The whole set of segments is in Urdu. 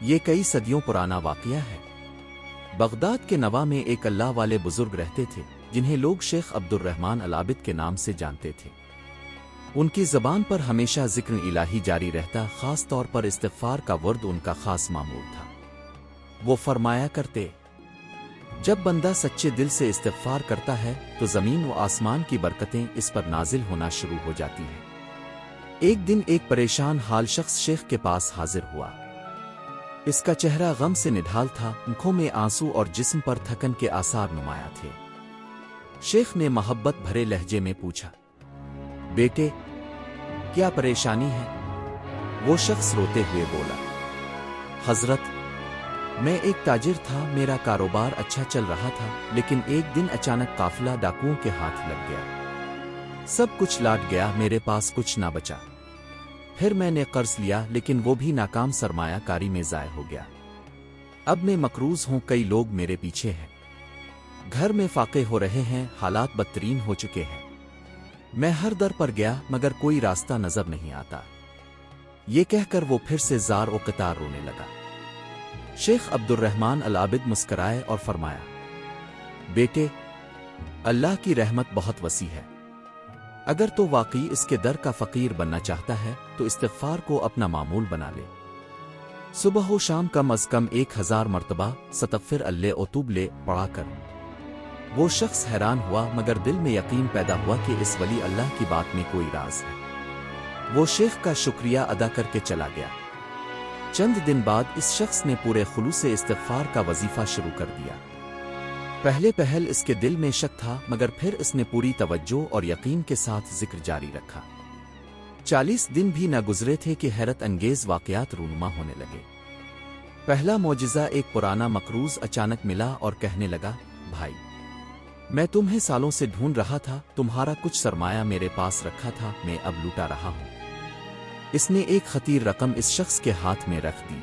یہ کئی صدیوں پرانا واقعہ ہے۔ بغداد کے نوا میں ایک اللہ والے بزرگ رہتے تھے جنہیں لوگ شیخ عبد الرحمن العابد کے نام سے جانتے تھے۔ ان کی زبان پر ہمیشہ ذکر الہی جاری رہتا، خاص طور پر استغفار کا ورد ان کا خاص معمول تھا۔ وہ فرمایا کرتے، جب بندہ سچے دل سے استغفار کرتا ہے تو زمین و آسمان کی برکتیں اس پر نازل ہونا شروع ہو جاتی ہیں۔ ایک دن ایک پریشان حال شخص شیخ کے پاس حاضر ہوا۔ اس کا چہرہ غم سے نڈھال تھا، آنکھوں میں آنسو اور جسم پر تھکن کے آثار نمایاں تھے۔ شیخ نے محبت بھرے لہجے میں پوچھا، بیٹے کیا پریشانی ہے؟ وہ شخص روتے ہوئے بولا، حضرت میں ایک تاجر تھا، میرا کاروبار اچھا چل رہا تھا، لیکن ایک دن اچانک قافلہ ڈاکوؤں کے ہاتھ لگ گیا، سب کچھ لاٹ گیا، میرے پاس کچھ نہ بچا۔ پھر میں نے قرض لیا لیکن وہ بھی ناکام سرمایہ کاری میں ضائع ہو گیا۔ اب میں مقروض ہوں، کئی لوگ میرے پیچھے ہیں، گھر میں فاقے ہو رہے ہیں، حالات بدترین ہو چکے ہیں۔ میں ہر در پر گیا مگر کوئی راستہ نظر نہیں آتا۔ یہ کہہ کر وہ پھر سے زار و قطار رونے لگا۔ شیخ عبد الرحمن العابد مسکرائے اور فرمایا، بیٹے اللہ کی رحمت بہت وسیع ہے، اگر تو واقعی اس کے در کا فقیر بننا چاہتا ہے تو استغفار کو اپنا معمول بنا لے۔ صبح و شام کم از کم 1000 مرتبہ استغفر اللہ اتوب لے پڑھا کر۔ وہ شخص حیران ہوا مگر دل میں یقین پیدا ہوا کہ اس ولی اللہ کی بات میں کوئی راز ہے۔ وہ شیخ کا شکریہ ادا کر کے چلا گیا۔ چند دن بعد اس شخص نے پورے خلوص سے استغفار کا وظیفہ شروع کر دیا۔ پہلے پہل اس کے دل میں شک تھا مگر پھر اس نے پوری توجہ اور یقین کے ساتھ ذکر جاری رکھا۔ 40 دن بھی نہ گزرے تھے کہ حیرت انگیز واقعات رونما ہونے لگے۔ پہلا معجزہ، ایک پرانا مقروض اچانک ملا اور کہنے لگا، بھائی میں تمہیں سالوں سے ڈھونڈ رہا تھا، تمہارا کچھ سرمایہ میرے پاس رکھا تھا، میں اب لوٹا رہا ہوں۔ اس نے ایک خطیر رقم اس شخص کے ہاتھ میں رکھ دی۔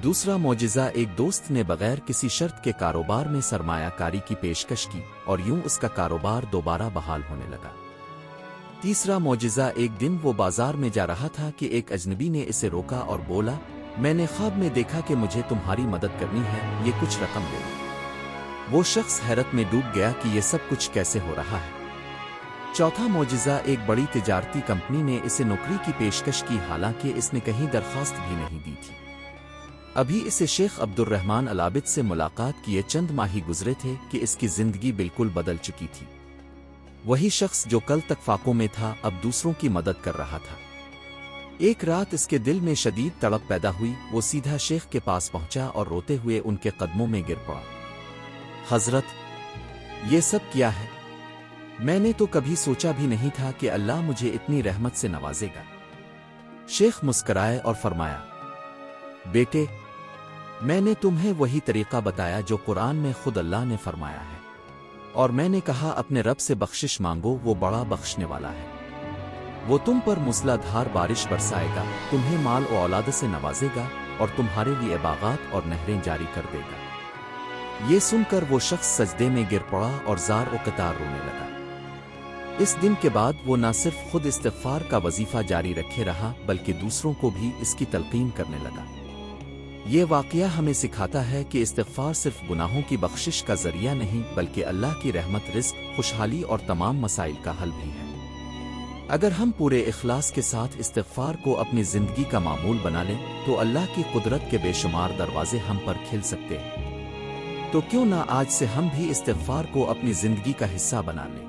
دوسرا معجزہ، ایک دوست نے بغیر کسی شرط کے کاروبار میں سرمایہ کاری کی پیشکش کی اور یوں اس کا کاروبار دوبارہ بحال ہونے لگا۔ تیسرا معجزہ، ایک دن وہ بازار میں جا رہا تھا کہ ایک اجنبی نے اسے روکا اور بولا، میں نے خواب میں دیکھا کہ مجھے تمہاری مدد کرنی ہے، یہ کچھ رقم دے دو۔ وہ شخص حیرت میں ڈوب گیا کہ یہ سب کچھ کیسے ہو رہا ہے۔ چوتھا معجزہ، ایک بڑی تجارتی کمپنی نے اسے نوکری کی پیشکش کی حالانکہ اس نے کہیں درخواست بھی نہیں دی تھی۔ ابھی اسے شیخ عبد الرحمن العابد سے ملاقات کیے چند ماہ ہی گزرے تھے کہ اس کی زندگی بالکل بدل چکی تھی۔ وہی شخص جو کل تک فاقوں میں تھا اب دوسروں کی مدد کر رہا تھا۔ ایک رات اس کے دل میں شدید تڑپ پیدا ہوئی، وہ سیدھا شیخ کے پاس پہنچا اور روتے ہوئے ان کے قدموں میں گر پڑا۔ حضرت یہ سب کیا ہے؟ میں نے تو کبھی سوچا بھی نہیں تھا کہ اللہ مجھے اتنی رحمت سے نوازے گا۔ شیخ مسکرائے اور فرمایا، بیٹے میں نے تمہیں وہی طریقہ بتایا جو قرآن میں خود اللہ نے فرمایا ہے، اور میں نے کہا اپنے رب سے بخشش مانگو، وہ بڑا بخشنے والا ہے، وہ تم پر موسلا دھار بارش برسائے گا، تمہیں مال و اولاد سے نوازے گا اور تمہارے لیے باغات اور نہریں جاری کر دے گا۔ یہ سن کر وہ شخص سجدے میں گر پڑا اور زار و قطار رونے لگا۔ اس دن کے بعد وہ نہ صرف خود استغفار کا وظیفہ جاری رکھے رہا بلکہ دوسروں کو بھی اس کی تلقین کرنے لگا۔ یہ واقعہ ہمیں سکھاتا ہے کہ استغفار صرف گناہوں کی بخشش کا ذریعہ نہیں بلکہ اللہ کی رحمت، رزق، خوشحالی اور تمام مسائل کا حل بھی ہے۔ اگر ہم پورے اخلاص کے ساتھ استغفار کو اپنی زندگی کا معمول بنا لیں تو اللہ کی قدرت کے بے شمار دروازے ہم پر کھل سکتے ہیں۔ تو کیوں نہ آج سے ہم بھی استغفار کو اپنی زندگی کا حصہ بنا لیں۔